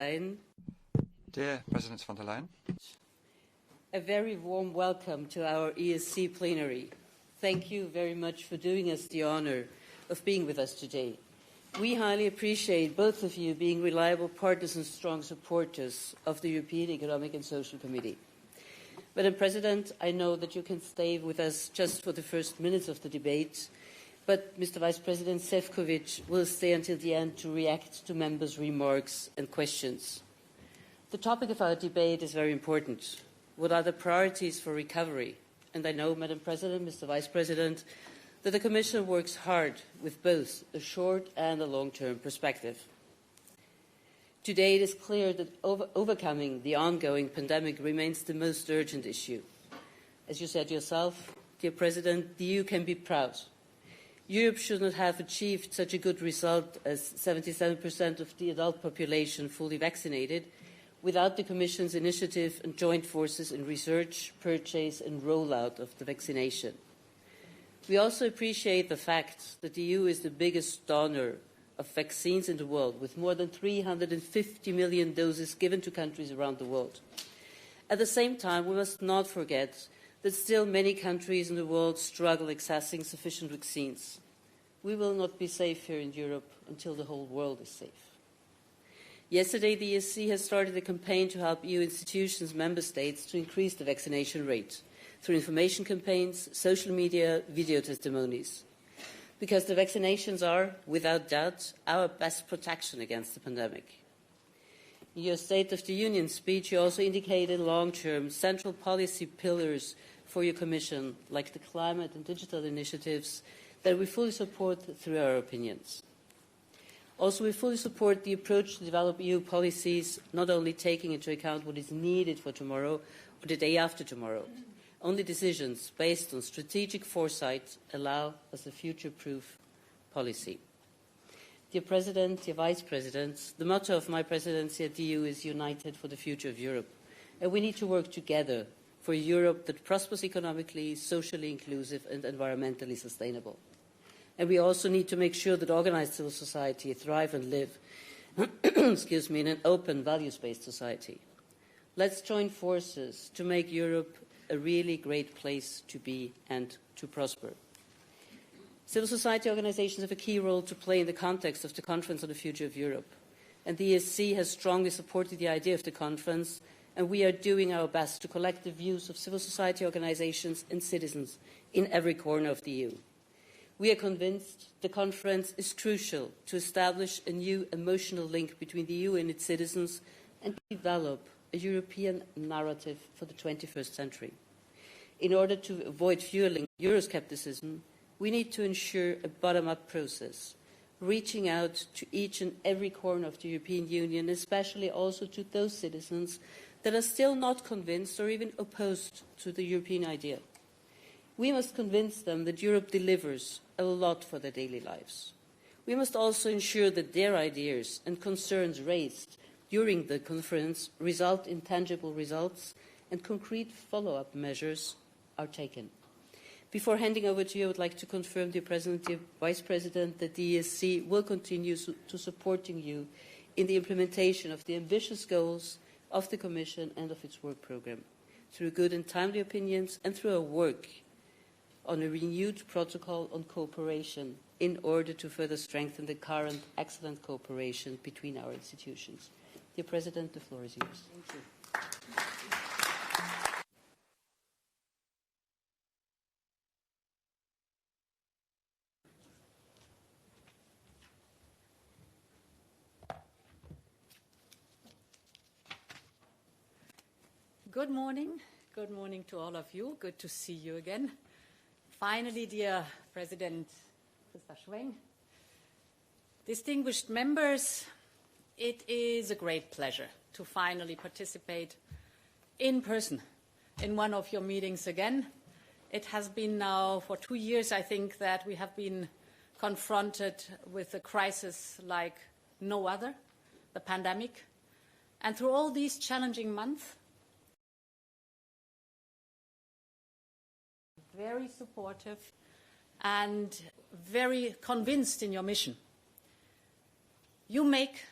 Leyen. Dear President von der Leyen. A very warm welcome to our ESC plenary. Thank you very much for doing us the honor of being with us today. We highly appreciate both of you being reliable partners and strong supporters of the European Economic and Social Committee. Madam President, I know that you can stay with us just for the first minutes of the debate, but Mr. Vice President ŠEFČOVIČ will stay until the end to react to members' remarks and questions. The topic of our debate is very important. What are the priorities for recovery? And I know, Madam President, Mr. Vice President, that the Commission works hard with both a short and a long-term perspective. Today it is clear that overcoming the ongoing pandemic remains the most urgent issue. As you said yourself, dear President, the EU can be proud. Europe should not have achieved such a good result as 77% of the adult population fully vaccinated without the Commission's initiative and joint forces in research, purchase and rollout of the vaccination. We also appreciate the fact that the EU is the biggest donor of vaccines in the world, with more than 350 million doses given to countries around the world. At the same time, we must not forget that still many countries in the world struggle accessing sufficient vaccines. We will not be safe here in Europe until the whole world is safe. Yesterday, the ESC has started a campaign to help EU institutions, member states, to increase the vaccination rate through information campaigns, social media, video testimonies. Because the vaccinations are, without doubt, our best protection against the pandemic. In your State of the Union speech, you also indicated long-term central policy pillars for your Commission, like the climate and digital initiatives, that we fully support through our opinions. Also, we fully support the approach to develop EU policies, not only taking into account what is needed for tomorrow or the day after tomorrow. Only decisions based on strategic foresight allow us a future-proof policy. Dear President, dear Vice Presidents, the motto of my presidency at the EU is United for the Future of Europe. And we need to work together for a Europe that prospers economically, socially inclusive and environmentally sustainable. And we also need to make sure that organized civil society thrive and live in an open, values-based society. Let's join forces to make Europe a really great place to be and to prosper. Civil society organizations have a key role to play in the context of the Conference on the Future of Europe. And the ESC has strongly supported the idea of the conference, and we are doing our best to collect the views of civil society organizations and citizens in every corner of the EU. We are convinced the conference is crucial to establish a new emotional link between the EU and its citizens and develop a European narrative for the 21st century. In order to avoid fueling Euroscepticism, we need to ensure a bottom-up process, reaching out to each and every corner of the European Union, especially also to those citizens that are still not convinced or even opposed to the European idea. We must convince them that Europe delivers a lot for their daily lives. We must also ensure that their ideas and concerns raised during the conference result in tangible results and concrete follow-up measures are taken. Before handing over to you, I would like to confirm, dear President, dear Vice President, that the ESC will continue to supporting you in the implementation of the ambitious goals of the Commission and of its work programme, through good and timely opinions and through our work on a renewed protocol on cooperation in order to further strengthen the current excellent cooperation between our institutions. Dear President, the floor is yours. Thank you. Good morning. Good morning to all of you. Good to see you again. Finally, dear President Schweng, distinguished members, it is a great pleasure to finally participate in person in one of your meetings again. It has been now for 2 years, I think, that we have been confronted with a crisis like no other, the pandemic. And through all these challenging months, very supportive and very convinced in your mission. You make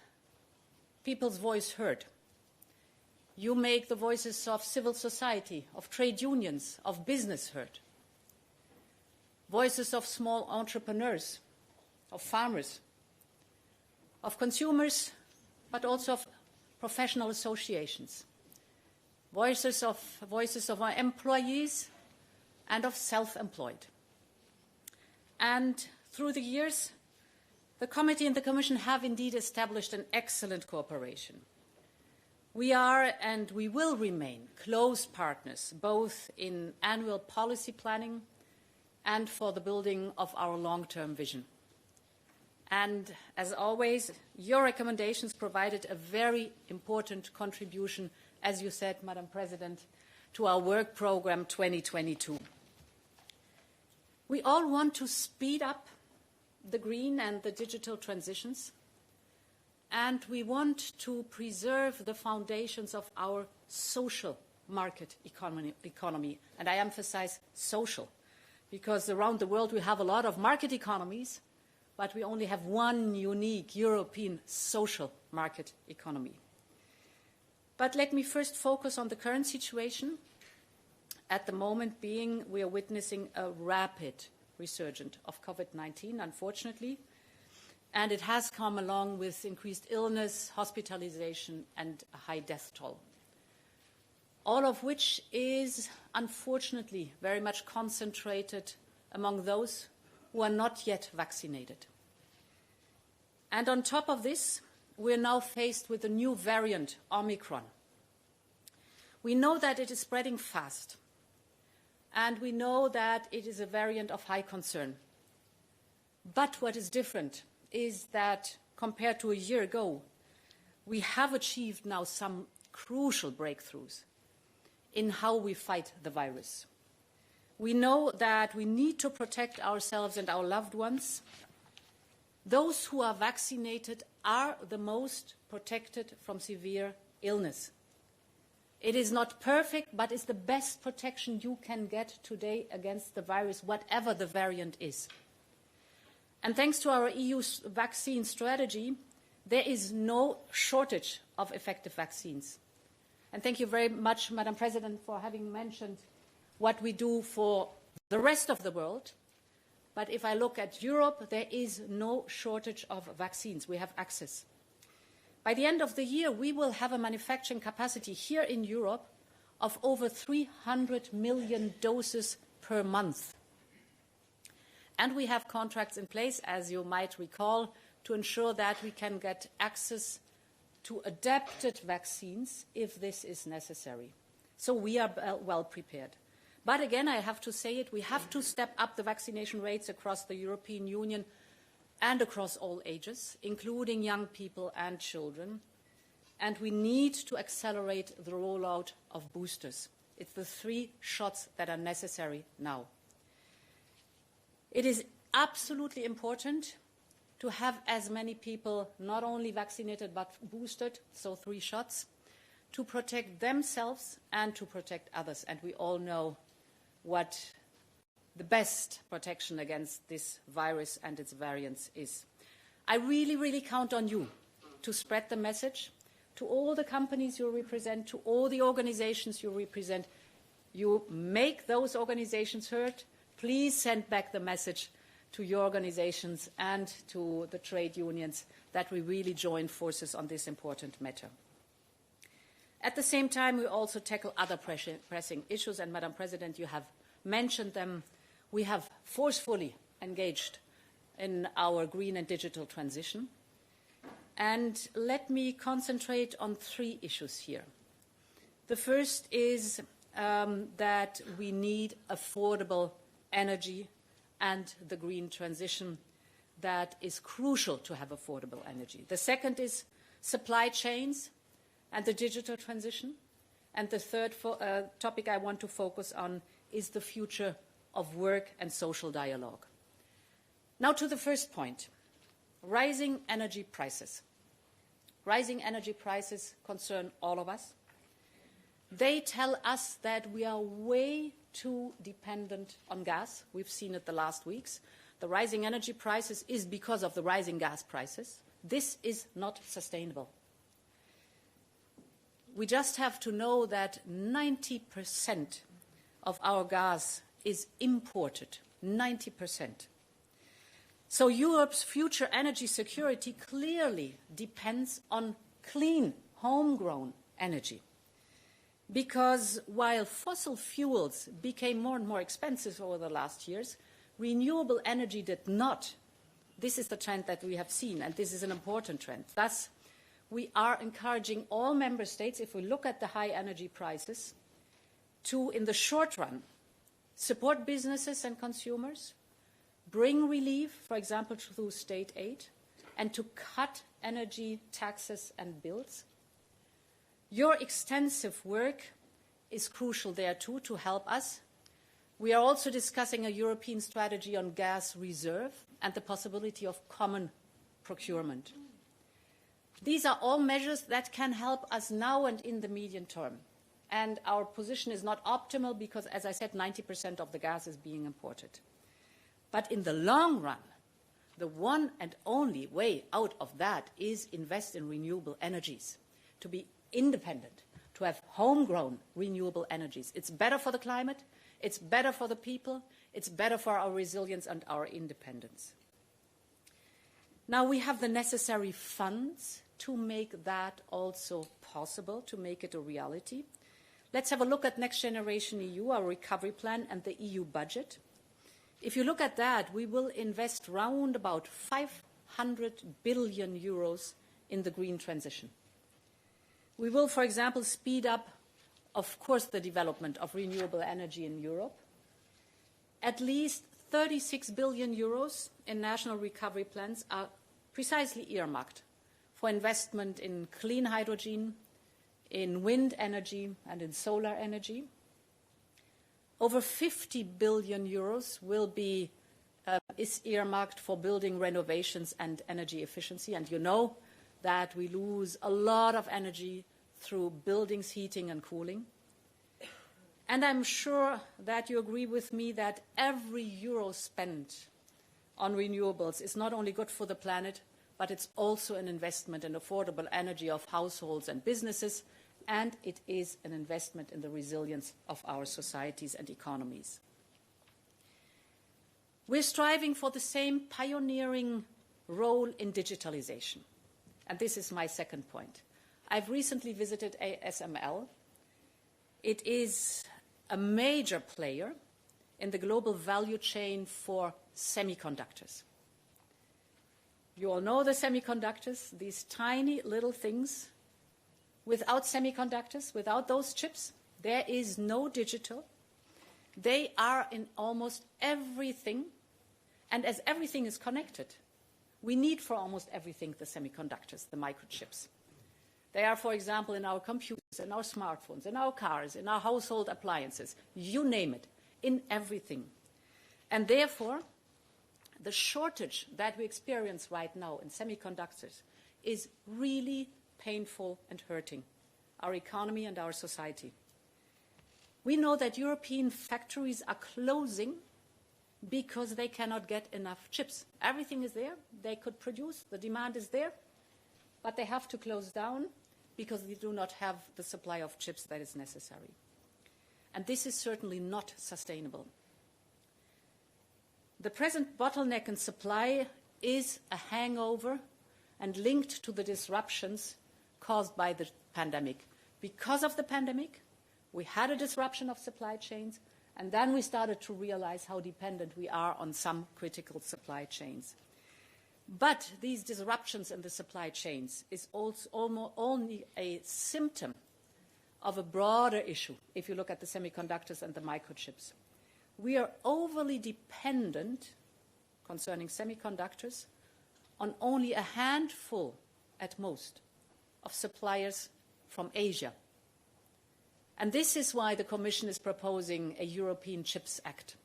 people's voice heard. You make the voices of civil society, of trade unions, of business heard. Voices of small entrepreneurs, of farmers, of consumers, but also of professional associations. Voices of our employees and of self-employed. And through the years, the Committee and the Commission have indeed established an excellent cooperation. We are and we will remain close partners, both in annual policy planning and for the building of our long-term vision. And as always, your recommendations provided a very important contribution, as you said, Madam President, to our work programme 2022. We all want to speed up the green and the digital transitions, and we want to preserve the foundations of our social market economy. And I emphasize social, because around the world we have a lot of market economies, but we only have one unique European social market economy. But let me first focus on the current situation. At the moment being, we are witnessing a rapid resurgence of COVID-19, unfortunately, and it has come along with increased illness, hospitalization, and a high death toll. All of which is, unfortunately, very much concentrated among those who are not yet vaccinated. And on top of this, we are now faced with a new variant, Omicron. We know that it is spreading fast, and we know that it is a variant of high concern. But what is different is that, compared to a year ago, we have achieved now some crucial breakthroughs in how we fight the virus. We know that we need to protect ourselves and our loved ones. Those who are vaccinated are the most protected from severe illness. It is not perfect, but it's the best protection you can get today against the virus, whatever the variant is. And thanks to our EU vaccine strategy, there is no shortage of effective vaccines. And thank you very much, Madam President, for having mentioned what we do for the rest of the world. But if I look at Europe, there is no shortage of vaccines. We have access. By the end of the year, we will have a manufacturing capacity here in Europe of over 300 million doses per month. And we have contracts in place, as you might recall, to ensure that we can get access to adapted vaccines if this is necessary. So we are well prepared. But again, I have to say it, we have to step up the vaccination rates across the European Union and across all ages, including young people and children. And we need to accelerate the rollout of boosters. It's the 3 shots that are necessary now. It is absolutely important to have as many people not only vaccinated but boosted, so 3 shots, to protect themselves and to protect others. And we all know what the best protection against this virus and its variants is. I really, really count on you to spread the message to all the companies you represent, to all the organizations you represent. You make those organizations heard. Please send back the message to your organizations and to the trade unions that we really join forces on this important matter. At the same time, we also tackle other pressing issues, and Madam President, you have mentioned them. We have forcefully engaged in our green and digital transition. And let me concentrate on 3 issues here. The first is that we need affordable energy and the green transition that is crucial to have affordable energy. The second is supply chains and the digital transition. And the third topic I want to focus on is the future of work and social dialogue. Now to the first point, rising energy prices. Rising energy prices concern all of us. They tell us that we are way too dependent on gas. We've seen it the last weeks. The rising energy prices is because of the rising gas prices. This is not sustainable. We just have to know that 90% of our gas is imported, 90%. So Europe's future energy security clearly depends on clean, homegrown energy. Because while fossil fuels became more and more expensive over the last years, renewable energy did not. This is the trend that we have seen, and this is an important trend. Thus, we are encouraging all member states, if we look at the high energy prices, to, in the short run, support businesses and consumers, bring relief, for example, through state aid, and to cut energy taxes and bills. Your extensive work is crucial there too to help us. We are also discussing a European strategy on gas reserve and the possibility of common procurement. These are all measures that can help us now and in the medium term. And our position is not optimal because, as I said, 90% of the gas is being imported. But in the long run, the one and only way out of that is invest in renewable energies, to be independent, to have homegrown renewable energies. It's better for the climate, it's better for the people, it's better for our resilience and our independence. Now we have the necessary funds to make that also possible, to make it a reality. Let's have a look at Next Generation EU, our recovery plan, and the EU budget. If you look at that, we will invest round about 500 billion euros in the green transition. We will, for example, speed up, of course, the development of renewable energy in Europe. At least 36 billion euros in national recovery plans are precisely earmarked for investment in clean hydrogen, in wind energy and in solar energy. Over 50 billion euros is earmarked for building renovations and energy efficiency. And you know that we lose a lot of energy through buildings, heating and cooling. And I'm sure that you agree with me that every euro spent on renewables is not only good for the planet, but it's also an investment in affordable energy of households and businesses, and it is an investment in the resilience of our societies and economies. We're striving for the same pioneering role in digitalization. And this is my second point. I've recently visited ASML. It is a major player in the global value chain for semiconductors. You all know the semiconductors, these tiny little things. Without semiconductors, without those chips, there is no digital. They are in almost everything. And as everything is connected, we need for almost everything the semiconductors, the microchips. They are, for example, in our computers, in our smartphones, in our cars, in our household appliances, you name it, in everything. And therefore, the shortage that we experience right now in semiconductors is really painful and hurting our economy and our society. We know that European factories are closing because they cannot get enough chips. Everything is there, they could produce, the demand is there, but they have to close down because they do not have the supply of chips that is necessary. And this is certainly not sustainable. The present bottleneck in supply is a hangover and linked to the disruptions caused by the pandemic. Because of the pandemic, we had a disruption of supply chains, and then we started to realize how dependent we are on some critical supply chains. But these disruptions in the supply chains is also almost only a symptom of a broader issue, if you look at the semiconductors and the microchips. We are overly dependent, concerning semiconductors, on only a handful, at most, of suppliers from Asia. And this is why the Commission is proposing a European Chips Act.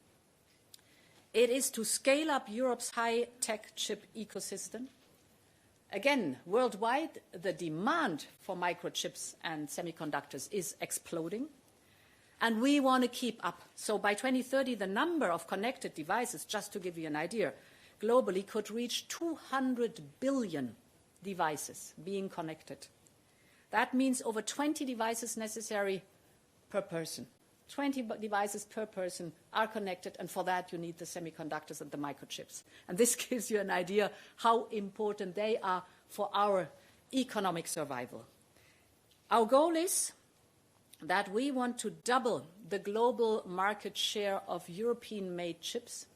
It is to scale up Europe's high-tech chip ecosystem. Again, worldwide, the demand for microchips and semiconductors is exploding, and we want to keep up. So by 2030, the number of connected devices, just to give you an idea, globally could reach 200 billion devices being connected. That means over 20 devices necessary per person. 20 devices per person are connected, and for that you need the semiconductors and the microchips. And this gives you an idea how important they are for our economic survival. Our goal is that we want to double the global market share of European-made chips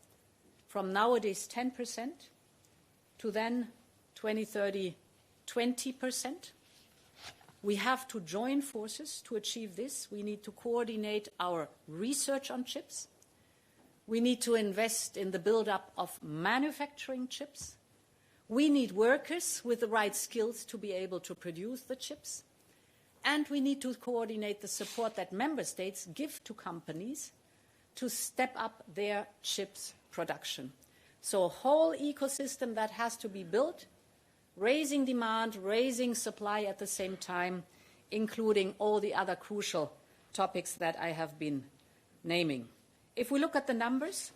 from nowadays 10% to then 2030, 20%. We have to join forces to achieve this. We need to coordinate our research on chips. We need to invest in the build-up of manufacturing chips. We need workers with the right skills to be able to produce the chips. And we need to coordinate the support that member states give to companies to step up their chips production. So a whole ecosystem that has to be built, raising demand, raising supply at the same time, including all the other crucial topics that I have been naming. If we look at the numbers,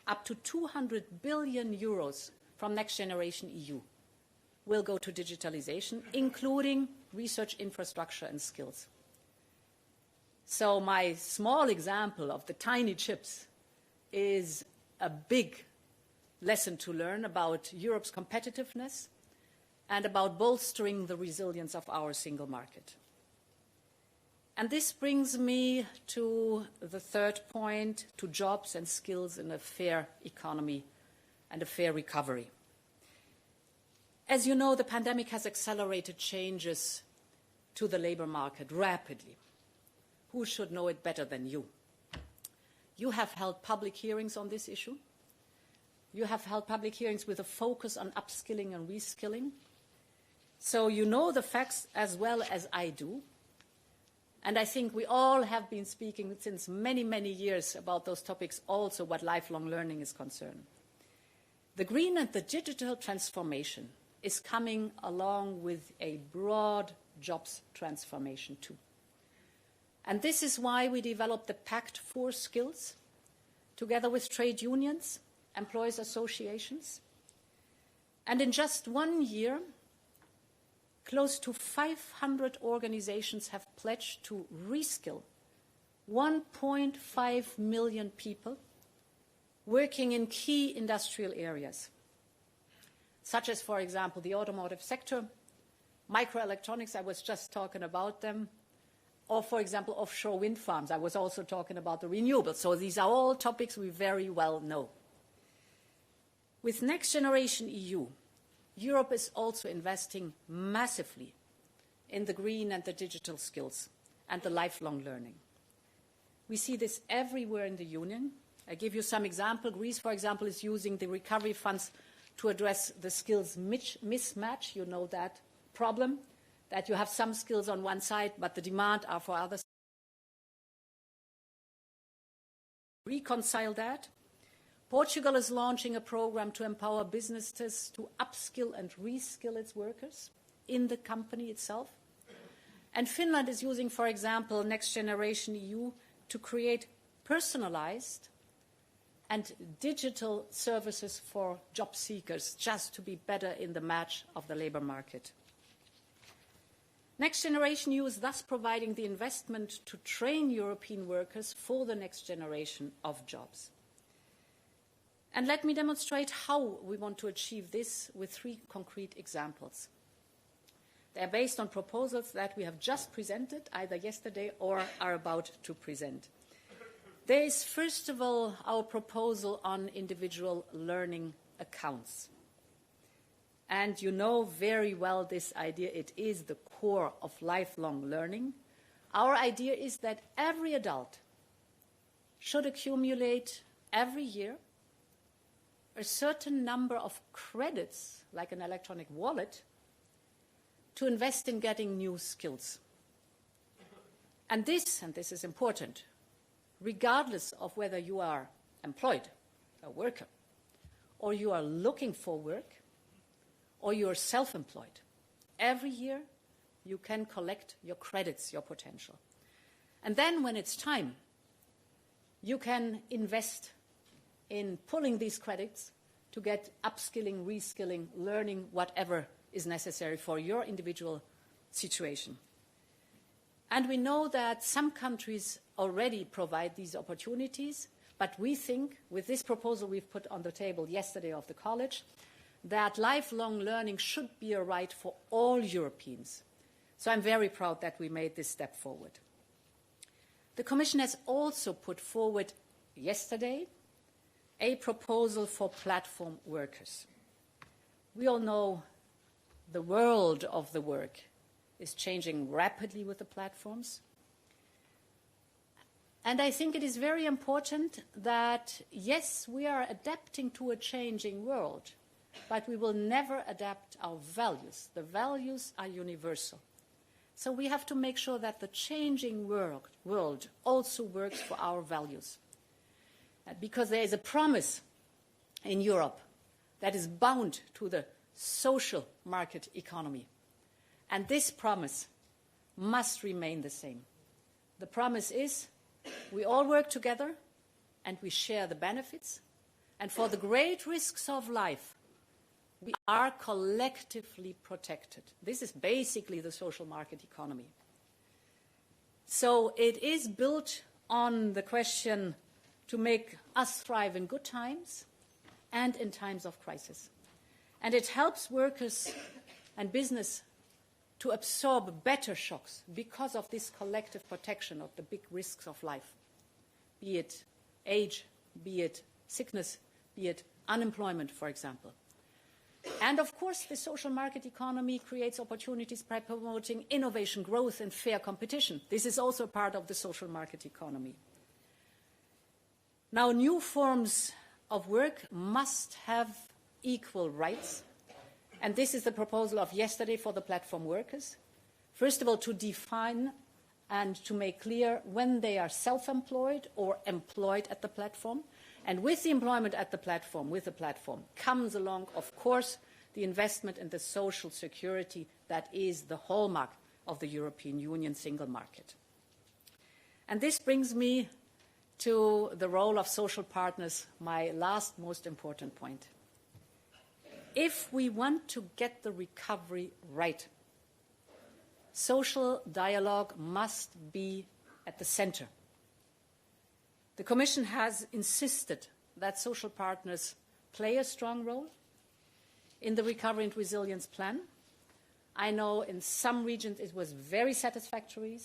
up to 200 billion euros from Next Generation EU will go to digitalization, including research infrastructure and skills. So my small example of the tiny chips is a big lesson to learn about Europe's competitiveness and about bolstering the resilience of our single market. And this brings me to the third point, to jobs and skills in a fair economy and a fair recovery. As you know, the pandemic has accelerated changes to the labor market rapidly. Who should know it better than you? You have held public hearings on this issue. You have held public hearings with a focus on upskilling and reskilling. So you know the facts as well as I do. And I think we all have been speaking since many, many years about those topics also what lifelong learning is concerned. The green and the digital transformation is coming along with a broad jobs transformation too. And this is why we developed the Pact for Skills, together with trade unions, employers' associations. And in just 1 year, close to 500 organizations have pledged to reskill 1.5 million people working in key industrial areas, such as, for example, the automotive sector, microelectronics, I was just talking about them, or, for example, offshore wind farms. I was also talking about the renewables. So these are all topics we very well know. With Next Generation EU, Europe is also investing massively in the green and the digital skills and the lifelong learning. We see this everywhere in the Union. I give you some example. Greece, for example, is using the recovery funds to address the skills mismatch. You know that problem, that you have some skills on one side, but the demand are for others. Reconcile that. Portugal is launching a program to empower businesses to upskill and reskill its workers in the company itself. And Finland is using, for example, Next Generation EU to create personalized and digital services for job seekers, just to be better in the match of the labor market. Next Generation EU is thus providing the investment to train European workers for the next generation of jobs. And let me demonstrate how we want to achieve this with 3 concrete examples. They are based on proposals that we have just presented, either yesterday or are about to present. There is, first of all, our proposal on individual learning accounts. And you know very well this idea. It is the core of lifelong learning. Our idea is that every adult should accumulate every year a certain number of credits, like an electronic wallet, to invest in getting new skills. And this is important, regardless of whether you are employed, a worker, or you are looking for work, or you are self-employed. Every year, you can collect your credits, your potential. And then when it's time, you can invest in pulling these credits to get upskilling, reskilling, learning, whatever is necessary for your individual situation. And we know that some countries already provide these opportunities, but we think, with this proposal we've put on the table yesterday of the college, that lifelong learning should be a right for all Europeans. So I'm very proud that we made this step forward. The Commission has also put forward yesterday a proposal for platform workers. We all know the world of the work is changing rapidly with the platforms. And I think it is very important that, yes, we are adapting to a changing world, but we will never adapt our values. The values are universal. So we have to make sure that the changing world also works for our values. Because there is a promise in Europe that is bound to the social market economy. And this promise must remain the same. The promise is we all work together and we share the benefits. And for the great risks of life, we are collectively protected. This is basically the social market economy. So it is built on the question to make us thrive in good times and in times of crisis. And it helps workers and business to absorb better shocks because of this collective protection of the big risks of life, be it age, be it sickness, be it unemployment, for example. And of course, the social market economy creates opportunities by promoting innovation, growth, and fair competition. This is also part of the social market economy. Now, new forms of work must have equal rights. And this is the proposal of yesterday for the platform workers. First of all, to define and to make clear when they are self-employed or employed at the platform. And with the employment at the platform, comes along, of course, the investment in the social security that is the hallmark of the European Union single market. And this brings me to the role of social partners, my last most important point. If we want to get the recovery right, social dialogue must be at the center. The Commission has insisted that social partners play a strong role in the Recovery and Resilience Plan. I know in some regions it was very satisfactory.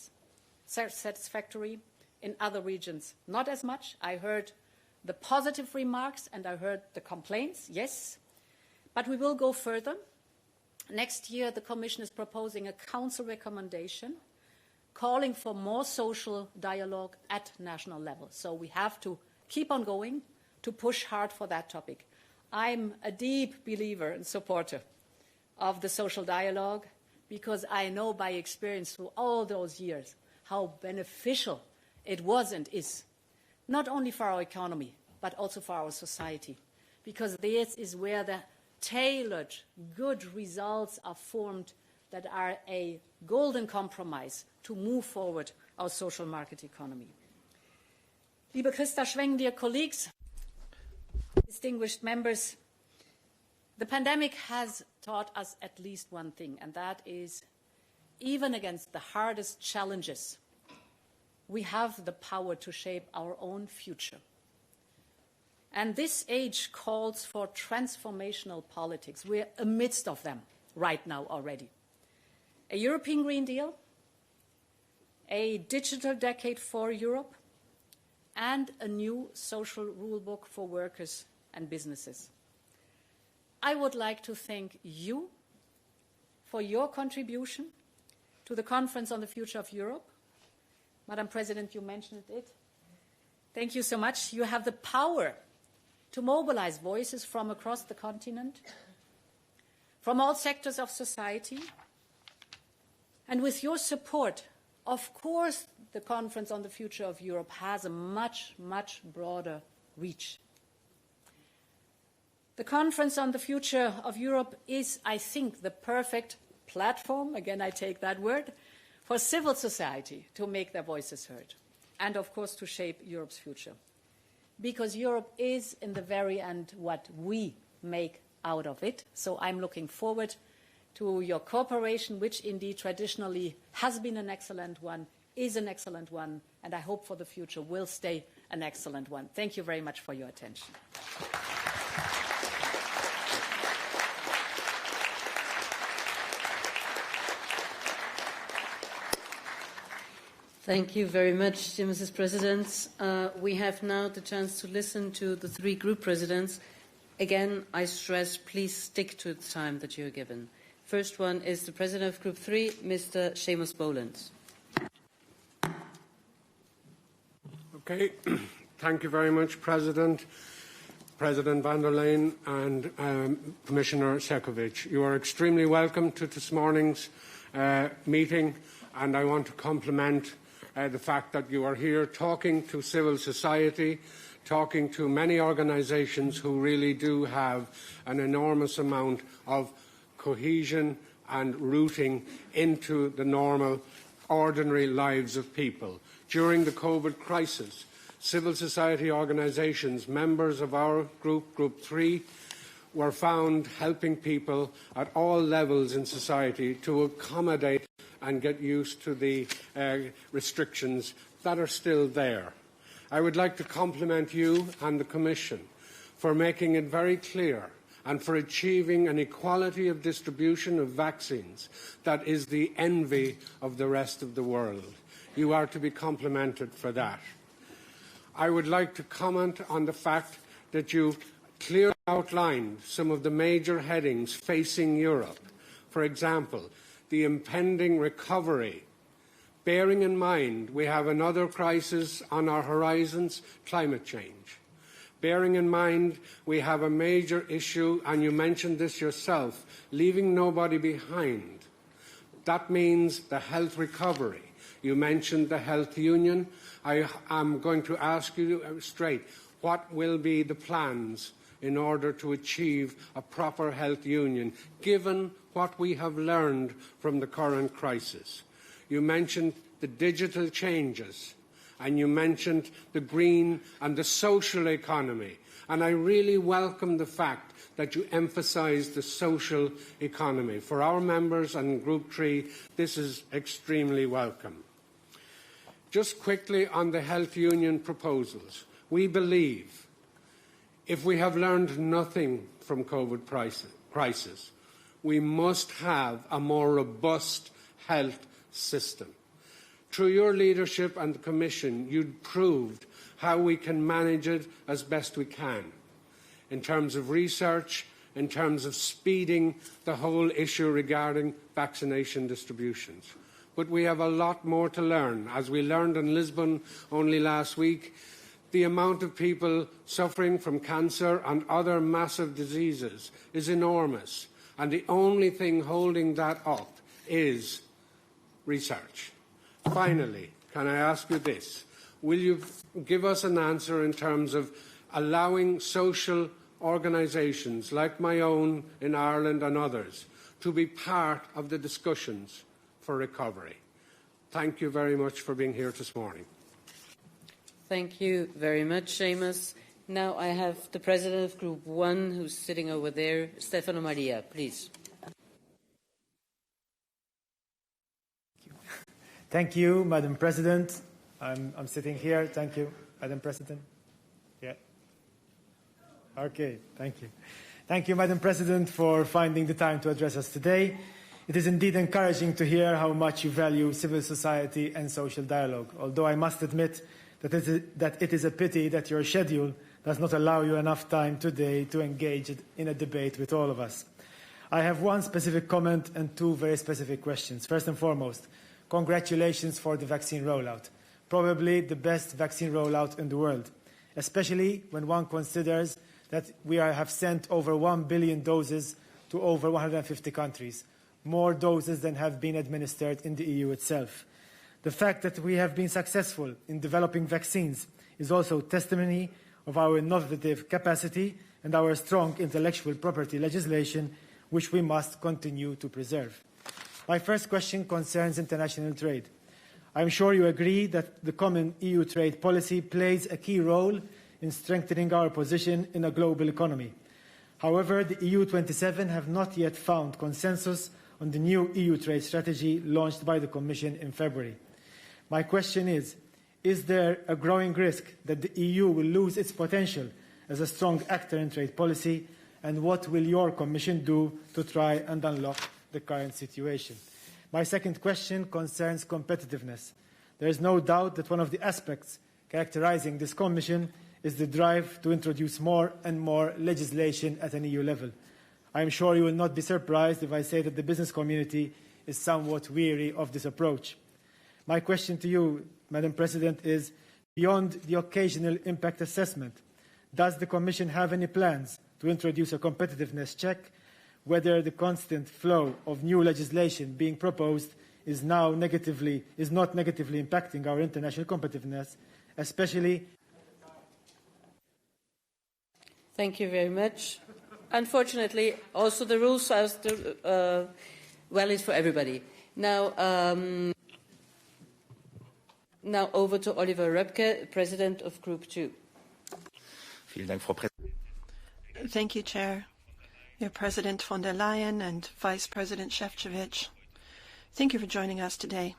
In other regions, not as much. I heard the positive remarks and I heard the complaints, yes. But we will go further. Next year, the Commission is proposing a Council recommendation calling for more social dialogue at national level. So we have to keep on going to push hard for that topic. I'm a deep believer and supporter of the social dialogue because I know by experience through all those years how beneficial it was and is, not only for our economy, but also for our society, because this is where the tailored, good results are formed that are a golden compromise to move forward our social market economy. Liebe Christa Schwenk, dear colleagues, distinguished members, the pandemic has taught us at least one thing, and that is, even against the hardest challenges, we have the power to shape our own future. And this age calls for transformational politics. We're amidst of them right now already. A European Green Deal, a digital decade for Europe, and a new social rule book for workers and businesses. I would like to thank you for your contribution to the Conference on the Future of Europe. Madam President, you mentioned it. Thank you so much. You have the power to mobilize voices from across the continent, from all sectors of society. And with your support, of course, the Conference on the Future of Europe has a much, much broader reach. The Conference on the Future of Europe is, I think, the perfect platform, again I take that word, for civil society to make their voices heard, and of course to shape Europe's future. Because Europe is, in the very end, what we make out of it. So I'm looking forward to your cooperation, which indeed traditionally has been an excellent one, is an excellent one, and I hope for the future will stay an excellent one. Thank you very much for your attention. Thank you very much, dear Mrs. President. We have now the chance to listen to the three group presidents. Again, I stress, please stick to the time that you are given. First one is the President of Group 3, Mr. Seamus Boland. Okay. Thank you very much, President von der Leyen and Commissioner Šefčovič. You are extremely welcome to this morning's meeting, and I want to compliment the fact that you are here talking to civil society, talking to many organisations who really do have an enormous amount of cohesion and rooting into the normal, ordinary lives of people. During the COVID crisis, civil society organisations, members of our group, Group 3, were found helping people at all levels in society to accommodate and get used to the restrictions that are still there. I would like to compliment you and the Commission for making it very clear and for achieving an equality of distribution of vaccines that is the envy of the rest of the world. You are to be complimented for that. I would like to comment on the fact that you clearly outlined some of the major headings facing Europe. For example, the impending recovery. Bearing in mind we have another crisis on our horizons, climate change. Bearing in mind we have a major issue, and you mentioned this yourself, leaving nobody behind. That means the health recovery. You mentioned the health union. I am going to ask you straight, what will be the plans in order to achieve a proper health union, given what we have learned from the current crisis? You mentioned the digital changes, and you mentioned the green and the social economy. And I really welcome the fact that you emphasised the social economy. For our members and Group 3, this is extremely welcome. Just quickly on the health union proposals. We believe if we have learned nothing from COVID crisis, we must have a more robust health system. Through your leadership and the Commission, you proved how we can manage it as best we can, in terms of research, in terms of speeding the whole issue regarding vaccination distributions. But we have a lot more to learn. As we learned in Lisbon only last week, the amount of people suffering from cancer and other massive diseases is enormous. And the only thing holding that up is research. Finally, can I ask you this? Will you give us an answer in terms of allowing social organisations like my own in Ireland and others to be part of the discussions for recovery? Thank you very much for being here this morning. Thank you very much, Seamus. Now I have the President of Group 1, who's sitting over there, Stefano Maria, please. Thank you, Madam President. I'm sitting here. Thank you, Madam President. Yeah. Okay, thank you. Thank you, Madam President, for finding the time to address us today. It is indeed encouraging to hear how much you value civil society and social dialogue, although I must admit that it is a pity that your schedule does not allow you enough time today to engage in a debate with all of us. I have one specific comment and two very specific questions. First and foremost, congratulations for the vaccine rollout, probably the best vaccine rollout in the world, especially when one considers that we have sent over 1 billion doses to over 150 countries, more doses than have been administered in the EU itself. The fact that we have been successful in developing vaccines is also testimony of our innovative capacity and our strong intellectual property legislation, which we must continue to preserve. My first question concerns international trade. I am sure you agree that the common EU trade policy plays a key role in strengthening our position in a global economy. However, the EU27 have not yet found consensus on the new EU trade strategy launched by the Commission in February. My question is there a growing risk that the EU will lose its potential as a strong actor in trade policy, and what will your Commission do to try and unlock the current situation? My second question concerns competitiveness. There is no doubt that one of the aspects characterizing this Commission is the drive to introduce more and more legislation at an EU level. I am sure you will not be surprised if I say that the business community is somewhat weary of this approach. My question to you, Madam President, is, beyond the occasional impact assessment, does the Commission have any plans to introduce a competitiveness check, whether the constant flow of new legislation being proposed is not negatively impacting our international competitiveness, especially? Thank you very much. Unfortunately, also the rules are valid for everybody. Now over to Oliver Röpke, President of Group 2. Thank you, Chair. Dear President von der Leyen and Vice President ŠEFČOVIČ, thank you for joining us today.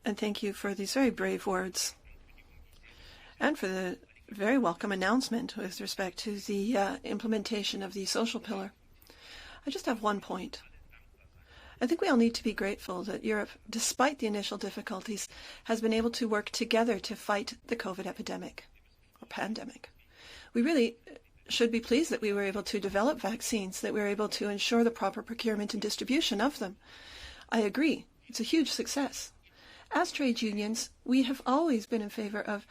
And thank you for these very brave words and for the very welcome announcement with respect to the implementation of the social pillar. I just have one point. I think we all need to be grateful that Europe, despite the initial difficulties, has been able to work together to fight the COVID epidemic or pandemic. We really should be pleased that we were able to develop vaccines, that we were able to ensure the proper procurement and distribution of them. I agree. It's a huge success. As trade unions, we have always been in favor of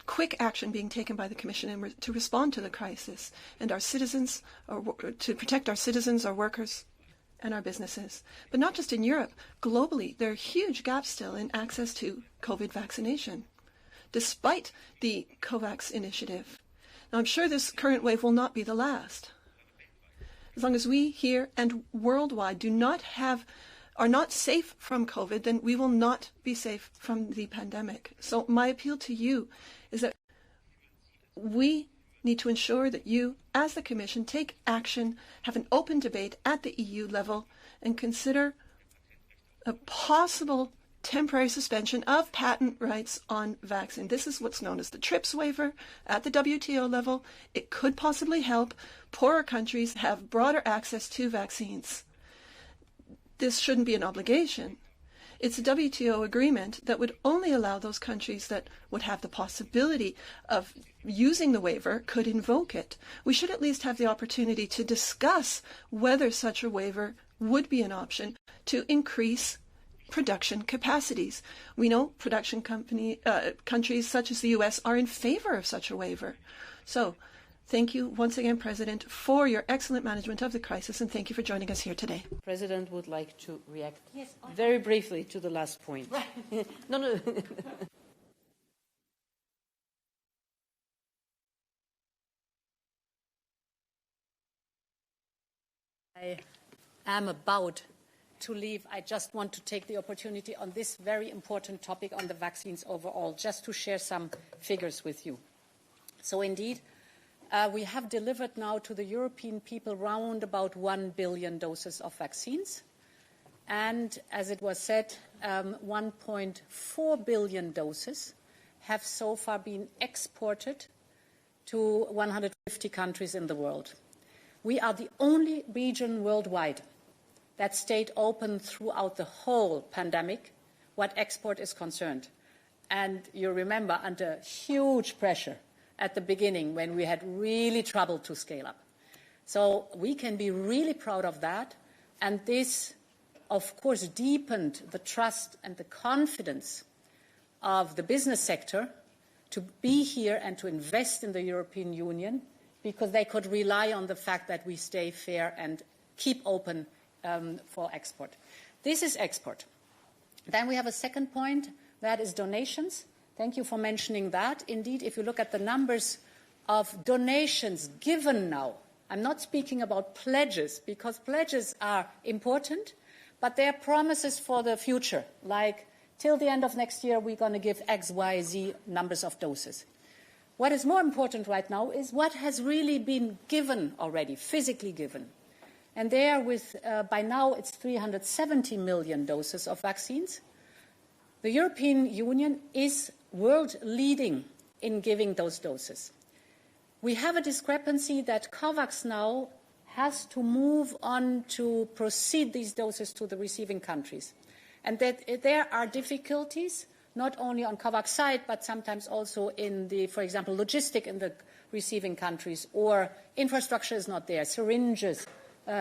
quick action being taken by the Commission to respond to the crisis and our citizens, or to protect our citizens, our workers, and our businesses. But not just in Europe. Globally, there are huge gaps still in access to COVID vaccination, despite the COVAX initiative. Now, I'm sure this current wave will not be the last. As long as we here and worldwide are not safe from COVID, then we will not be safe from the pandemic. So my appeal to you is that we need to ensure that you, as the Commission, take action, have an open debate at the EU level, and consider a possible temporary suspension of patent rights on vaccine. This is what's known as the TRIPS waiver at the WTO level. It could possibly help poorer countries have broader access to vaccines. This shouldn't be an obligation. It's a WTO agreement that would only allow those countries that would have the possibility of using the waiver could invoke it. We should at least have the opportunity to discuss whether such a waiver would be an option to increase production capacities. We know production countries such as the US are in favor of such a waiver. So thank you once again, President, for your excellent management of the crisis, and thank you for joining us here today. The President would like to react very briefly to the last point. No. I am about to leave. I just want to take the opportunity on this very important topic on the vaccines overall, just to share some figures with you. So indeed, we have delivered now to the European people round about 1 billion doses of vaccines. And as it was said, 1.4 billion doses have so far been exported to 150 countries in the world. We are the only region worldwide that stayed open throughout the whole pandemic, what export is concerned. And you remember, under huge pressure at the beginning when we had really trouble to scale up. So we can be really proud of that. And this, of course, deepened the trust and the confidence of the business sector to be here and to invest in the European Union, because they could rely on the fact that we stay fair and keep open for export. This is export. Then we have a second point, that is donations. Thank you for mentioning that. Indeed, if you look at the numbers of donations given now, I'm not speaking about pledges, because pledges are important, but they are promises for the future, like till the end of next year we're going to give X, Y, Z numbers of doses. What is more important right now is what has really been given already, physically given. And there, by now, it's 370 million doses of vaccines. The European Union is world leading in giving those doses. We have a discrepancy that COVAX now has to move on to proceed these doses to the receiving countries. And that there are difficulties, not only on COVAX side, but sometimes also in the, for example, logistic in the receiving countries, or infrastructure is not there, syringes,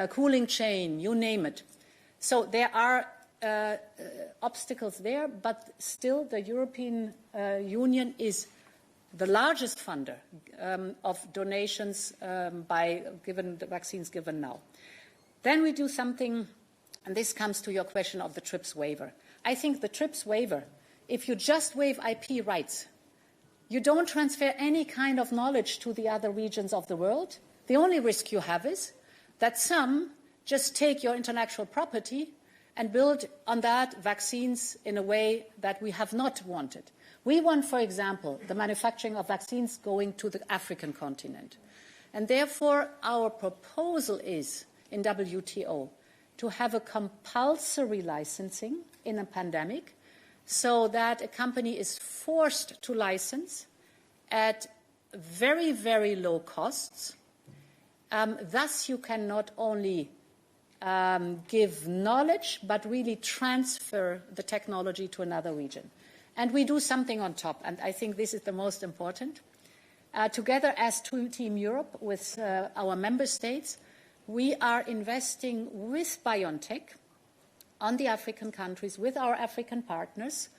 cooling chain, you name it. So there are obstacles there, but still the European Union is the largest funder of donations given the vaccines given now. Then we do something, and this comes to your question of the TRIPS waiver. I think the TRIPS waiver, if you just waive IP rights, you don't transfer any kind of knowledge to the other regions of the world. The only risk you have is that some just take your intellectual property and build on that vaccines in a way that we have not wanted. We want, for example, the manufacturing of vaccines going to the African continent. And therefore, our proposal is, in WTO, to have a compulsory licensing in a pandemic so that a company is forced to license at very, very low costs. Thus, you can not only give knowledge, but really transfer the technology to another region. And we do something on top, and I think this is the most important. Together as Team Europe with our member states, we are investing with BioNTech on the African countries, with our African partners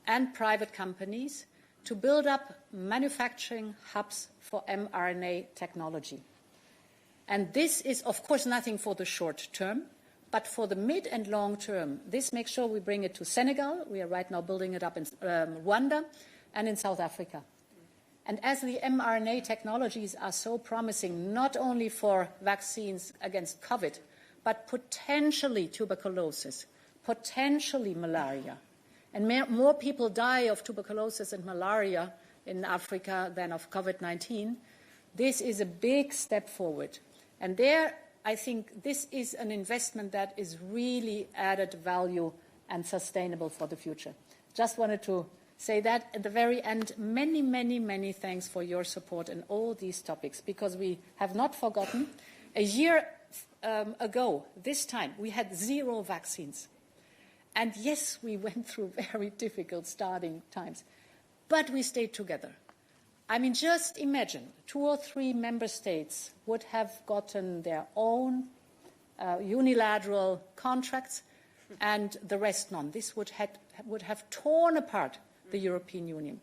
and private companies, to build up manufacturing hubs for mRNA technology. And this is, of course, nothing for the short term, but for the mid and long term. This makes sure we bring it to Senegal. We are right now building it up in Rwanda and in South Africa. And as the mRNA technologies are so promising, not only for vaccines against COVID, but potentially tuberculosis, potentially malaria. And more people die of tuberculosis and malaria in Africa than of COVID-19. This is a big step forward. And there, I think this is an investment that is really added value and sustainable for the future. Just wanted to say that at the very end. Many, many, many thanks for your support in all these topics, because we have not forgotten. A year ago, this time, we had 0 vaccines. And yes, we went through very difficult starting times, but we stayed together. I mean, just imagine 2 or 3 member states would have gotten their own unilateral contracts and the rest none. This would have torn apart the European Union.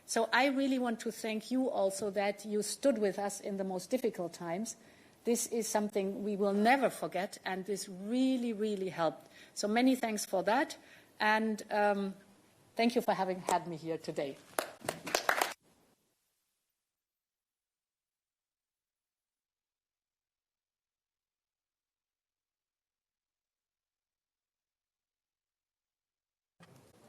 So I really want to thank you also that you stood with us in the most difficult times. This is something we will never forget, and this really, really helped. So many thanks for that, and thank you for having had me here today.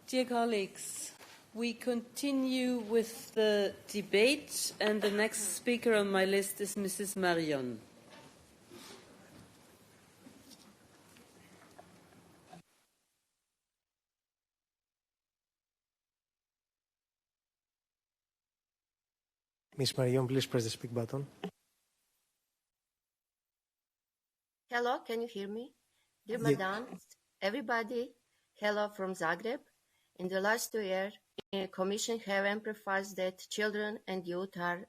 Dear colleagues, we continue with the debate, and the next speaker on my list is Mrs. Marion. Ms. Marion, please press the speak button. Hello, can you hear me? Dear Madam, everybody, hello from Zagreb. In the last 2 years, the Commission have emphasized that children and youth are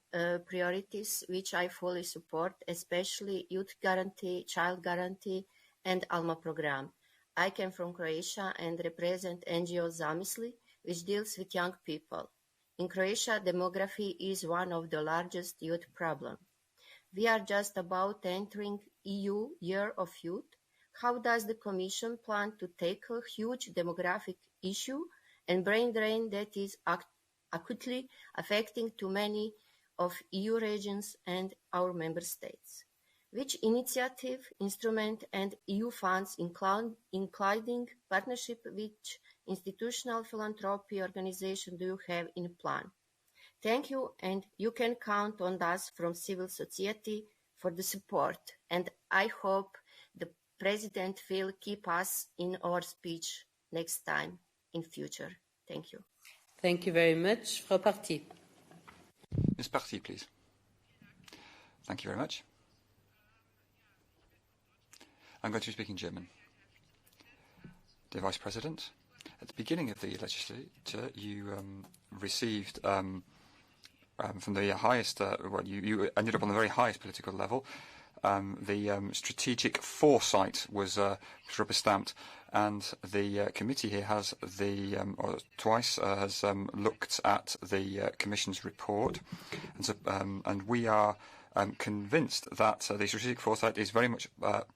priorities, which I fully support, especially Youth Guarantee, Child Guarantee, and ALMA program. I came from Croatia and represent NGO Zamisli, which deals with young people. In Croatia, demography is one of the largest youth problems. We are just about entering EU Year of Youth. How does the Commission plan to tackle a huge demographic issue and brain drain that is acutely affecting too many of EU regions and our member states? Which initiative, instrument, and EU funds, including partnership with institutional philanthropy organization, do you have in plan? Thank you, and you can count on us from civil society for the support. And I hope the President will keep us in our speech next time in future. Thank you. Thank you very much. Frau Parti. Ms. Parti, please. Thank you very much. I'm going to speak in German. Dear Vice President, at the beginning of the legislature, you received from the highest, you ended up on the very highest political level. The strategic foresight was rubber-stamped, and the committee here has twice has looked at the Commission's report, and we are convinced that the strategic foresight is very much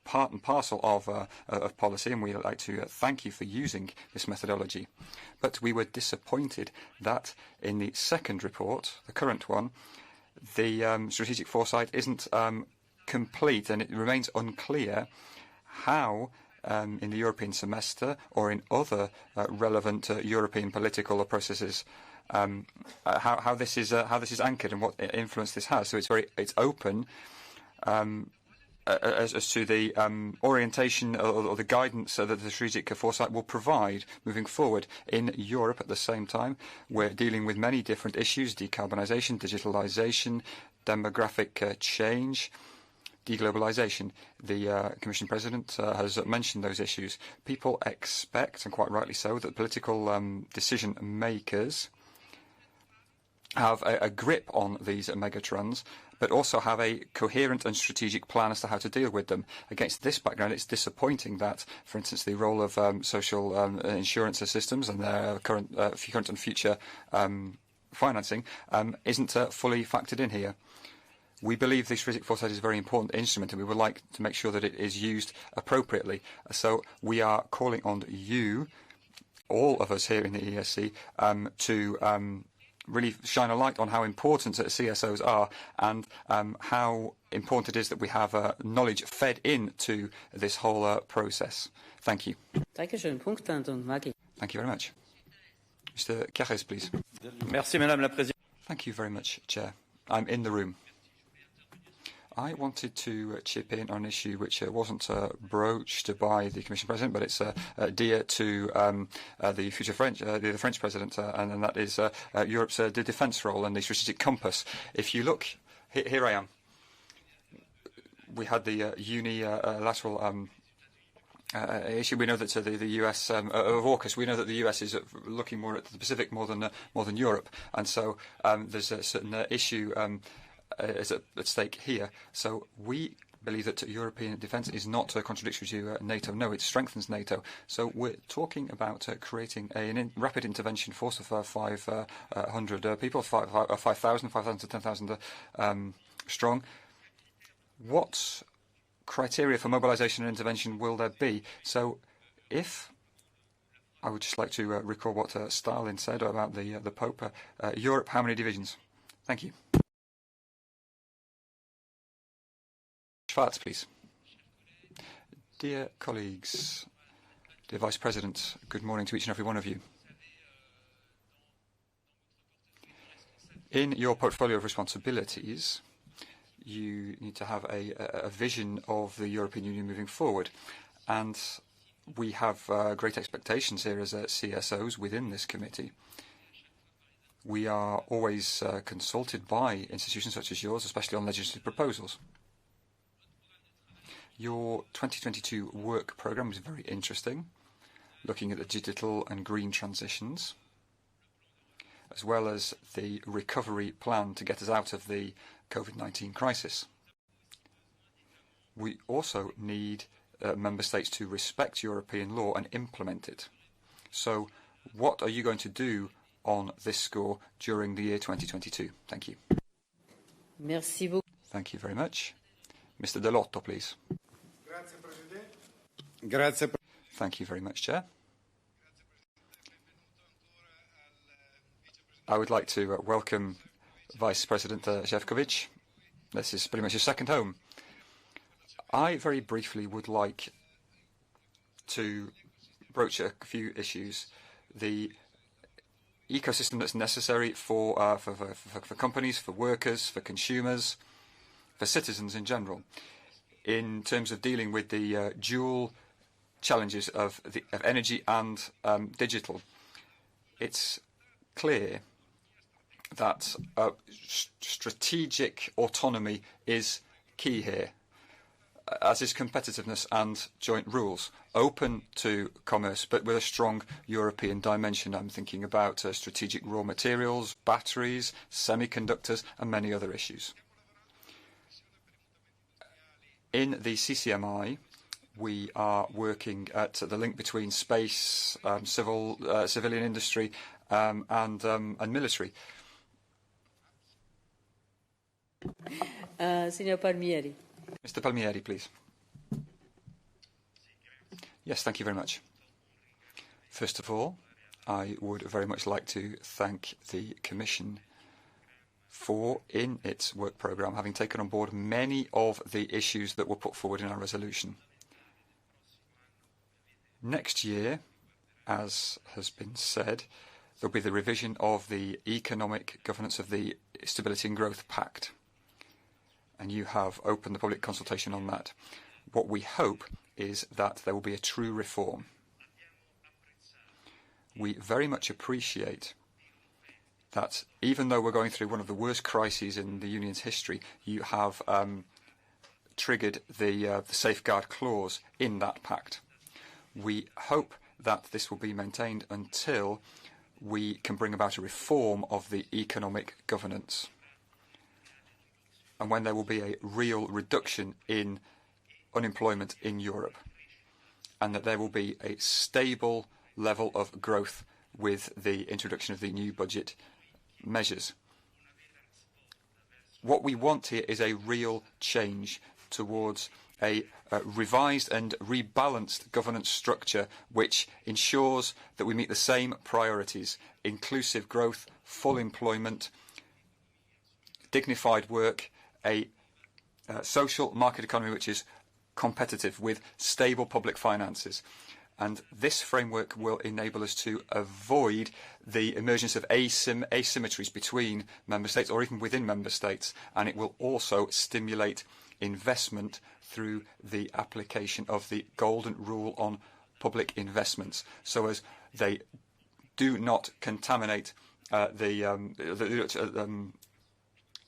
part and parcel of policy, and we'd like to thank you for using this methodology. But we were disappointed that in the second report, the current one, the strategic foresight isn't complete, and it remains unclear how in the European semester or in other relevant European political processes how this is anchored and what influence this has. So it's open as to the orientation or the guidance that the strategic foresight will provide moving forward in Europe. At the same time, we're dealing with many different issues: decarbonisation, digitalisation, demographic change, deglobalisation. The Commission President has mentioned those issues. People expect, and quite rightly so, that political decision makers have a grip on these megatrends, but also have a coherent and strategic plan as to how to deal with them. Against this background, it's disappointing that, for instance, the role of social insurance systems and their current and future financing isn't fully factored in here. We believe the strategic foresight is a very important instrument, and we would like to make sure that it is used appropriately. So we are calling on you, all of us here in the ESC, to really shine a light on how important CSOs are, and how important it is that we have knowledge fed into this whole process. Thank you. Dankeschön. Punktlandung, Maggie. Thank you very much. Mr. Carres, please. Merci, Madame la Présidente. Thank you very much, Chair. I'm in the room. I wanted to chip in on an issue which wasn't broached by the Commission President, but it's dear to the future the French President, and that is Europe's defence role and the strategic compass. If you look, here I am. We had the unilateral issue. We know that the US of AUKUS. We know that the US is looking more at the Pacific more than Europe, and so there's a certain issue is at stake here. So we believe that European defence is not contradictory to NATO. No, it strengthens NATO. So we're talking about creating a rapid intervention force of 500 people, 5,000 to 10,000 strong. What criteria for mobilisation and intervention will there be? So if I would just like to recall what Stalin said about the Pope. Europe, how many divisions? Thank you. Schwarz, please. Dear colleagues, dear Vice President, good morning to each and every one of you. In your portfolio of responsibilities, you need to have a vision of the European Union moving forward. And we have great expectations here as CSOs within this committee. We are always consulted by institutions such as yours, especially on legislative proposals. Your 2022 work programme is very interesting, looking at the digital and green transitions, as well as the recovery plan to get us out of the COVID-19 crisis. We also need member states to respect European law and implement it. So what are you going to do on this score during the year 2022? Thank you. Merci beaucoup. Thank you very much. Mr. Delotto, please. Thank you very much, Chair. I would like to welcome Vice President ŠEFČOVIČ. This is pretty much your second home. I very briefly would like to broach a few issues. The ecosystem that's necessary for companies, for workers, for consumers, for citizens in general, in terms of dealing with the dual challenges of energy and digital. It's clear that strategic autonomy is key here, as is competitiveness and joint rules, open to commerce, but with a strong European dimension. I'm thinking about strategic raw materials, batteries, semiconductors, and many other issues. In the CCMI, we are working at the link between space, civilian industry, and military. Signor Palmieri. Mr. Palmieri, please. Yes, thank you very much. First of all, I would very much like to thank the Commission for, in its work programme, having taken on board many of the issues that were put forward in our resolution. Next year, as has been said, there will be the revision of the economic governance of the Stability and Growth Pact. And you have opened the public consultation on that. What we hope is that there will be a true reform. We very much appreciate that even though we're going through one of the worst crises in the Union's history, you have triggered the safeguard clause in that pact. We hope that this will be maintained until we can bring about a reform of the economic governance, and when there will be a real reduction in unemployment in Europe, and that there will be a stable level of growth with the introduction of the new budget measures. What we want here is a real change towards a revised and rebalanced governance structure which ensures that we meet the same priorities: inclusive growth, full employment, dignified work, a social market economy which is competitive with stable public finances. And this framework will enable us to avoid the emergence of asymmetries between member states or even within member states, and it will also stimulate investment through the application of the golden rule on public investments, so as they do not contaminate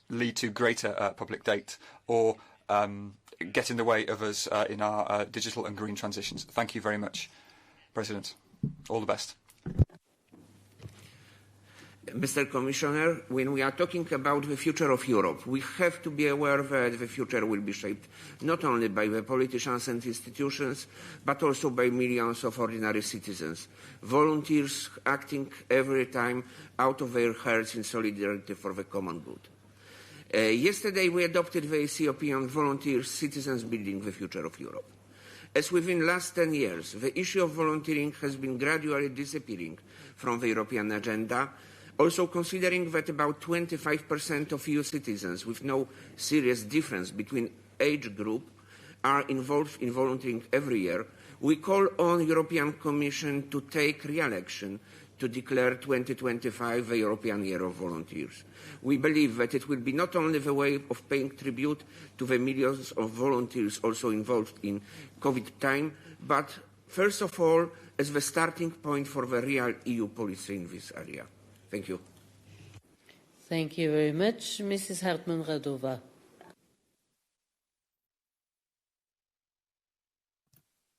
lead to greater public debt or get in the way of us in our digital and green transitions. Thank you very much, President. All the best. Mr. Commissioner, when we are talking about the future of Europe, we have to be aware that the future will be shaped not only by the politicians and institutions, but also by millions of ordinary citizens, volunteers acting every time out of their hearts in solidarity for the common good. Yesterday, we adopted the EC opinion, Volunteers, Citizens Building the Future of Europe. As within the last 10 years, the issue of volunteering has been gradually disappearing from the European agenda, also considering that about 25% of EU citizens with no serious difference between age group are involved in volunteering every year. We call on the European Commission to take real action to declare 2025 the European Year of Volunteers. We believe that it will be not only the way of paying tribute to the millions of volunteers also involved in COVID time, but first of all, as the starting point for the real EU policy in this area. Thank you. Thank you very much. Mrs. Hartmann-Radova.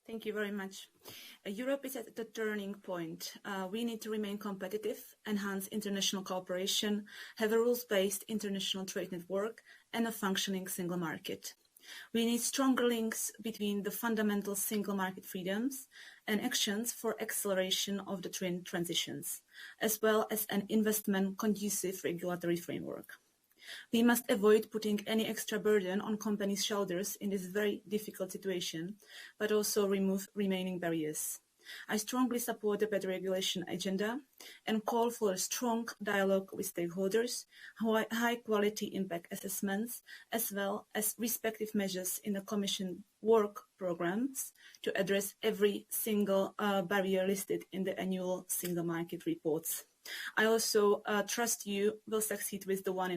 Thank you very much. Europe is at the turning point. We need to remain competitive, enhance international cooperation, have a rules-based international trade network, and a functioning single market. We need stronger links between the fundamental single market freedoms and actions for acceleration of the twin transitions, as well as an investment-conducive regulatory framework. We must avoid putting any extra burden on companies' shoulders in this very difficult situation, but also remove remaining barriers. I strongly support the better regulation agenda and call for a strong dialogue with stakeholders, high-quality impact assessments, as well as respective measures in the Commission work programs to address every single barrier listed in the annual single market reports. I also trust you will succeed with the one in